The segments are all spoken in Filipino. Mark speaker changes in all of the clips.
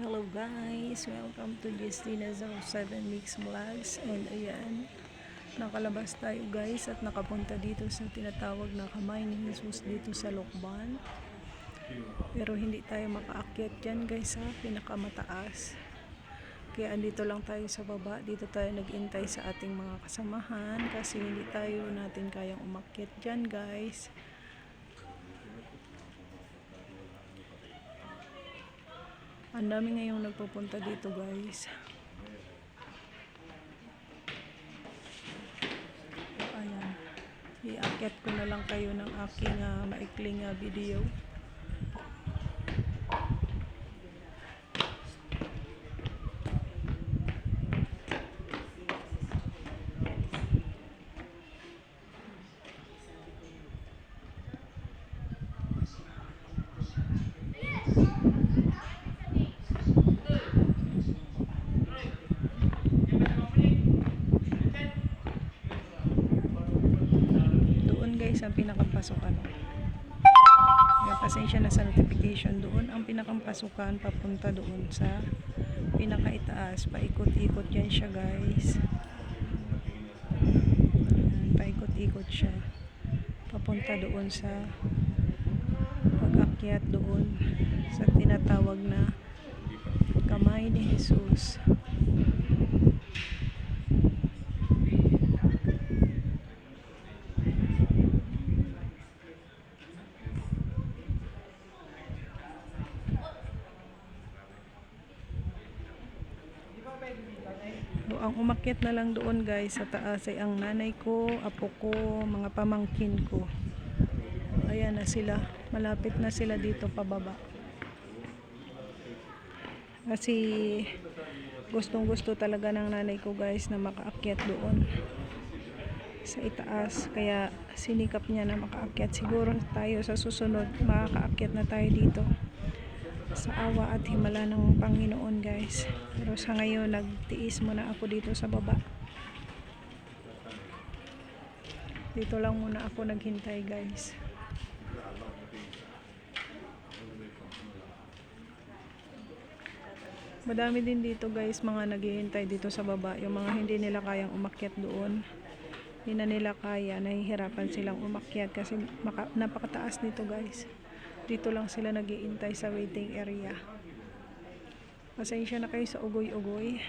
Speaker 1: Hello guys! Welcome to Justina 07 Mix Vlogs. And ayan, nakalabas tayo guys at nakapunta dito sa tinatawag na Kamay ni Jesus dito sa Lokban. Pero hindi tayo makaakyat dyan guys sa pinakamataas. Kaya andito lang tayo sa baba. Dito tayo nag-intay sa ating mga kasamahan kasi hindi tayo natin kayang umakyat dyan guys. Ang dami ngayong nagpupunta dito guys. Ayan. Iakyat ko na lang kayo ng aking maikling video. Ang pinakampasukan. Kaya pasensya na sa notification doon. Ang pinakampasukan papunta doon sa pinakaitaas. Paikot-ikot yan siya guys. Paikot-ikot siya. Papunta doon sa pag-akyat doon sa tinatawag na Kamay ni Jesus. Ang umakyat na lang doon guys sa taas ay ang nanay ko, apo ko, mga pamangkin ko. Ayan na sila, malapit na sila dito pababa. Kasi gustong gusto talaga ng nanay ko guys na makaakyat doon sa itaas. Kaya sinikap niya na makaakyat. Siguro tayo sa susunod makakaakyat na tayo dito sa awa at himala ng Panginoon guys. Pero sa ngayon nagtiis muna ako dito sa baba. Dito lang muna ako naghintay guys. Madami din dito guys mga naghihintay dito sa baba. Yung mga hindi nila kayang umakyat doon, hindi na nila kaya, nahihirapan silang umakyat kasi napakataas dito guys. Dito lang sila nag-iintay sa waiting area. Pasensya na kayo sa ugoy-ugoy.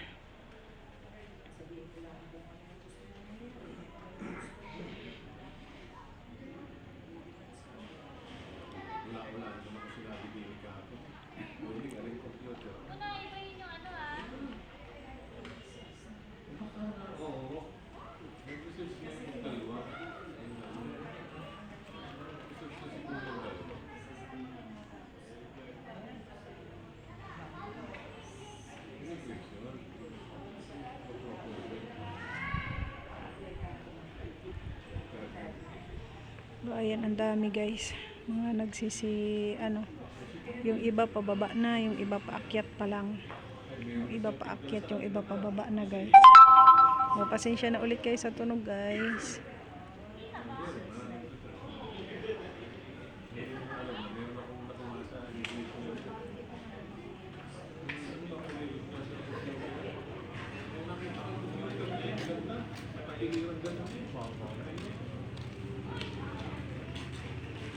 Speaker 1: Ayan, ang dami guys. Mga yung iba pababa na, yung iba paakyat pa lang. Yung iba paakyat, yung iba pababa na guys. Pasensya na ulit kayo sa tunog guys.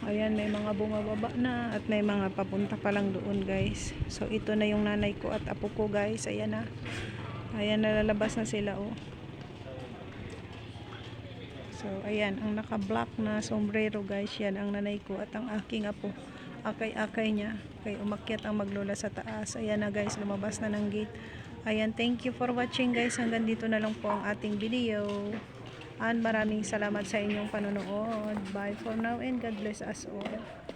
Speaker 1: Ayan, may mga bumababa na at may mga papunta pa lang doon guys. So ito na yung nanay ko at apo ko guys. Ayan na. Ayan, nalalabas na sila oh. So ayan, ang naka-black na sombrero guys, yan ang nanay ko at ang aking apo. Akay-akay niya. Kaya umakyat ang maglola sa taas. Ayan na guys, lumabas na ng gate. Ayan, thank you for watching guys. Hanggang dito na lang po ang ating video. And maraming salamat sa inyong panonood. Bye for now and God bless us all.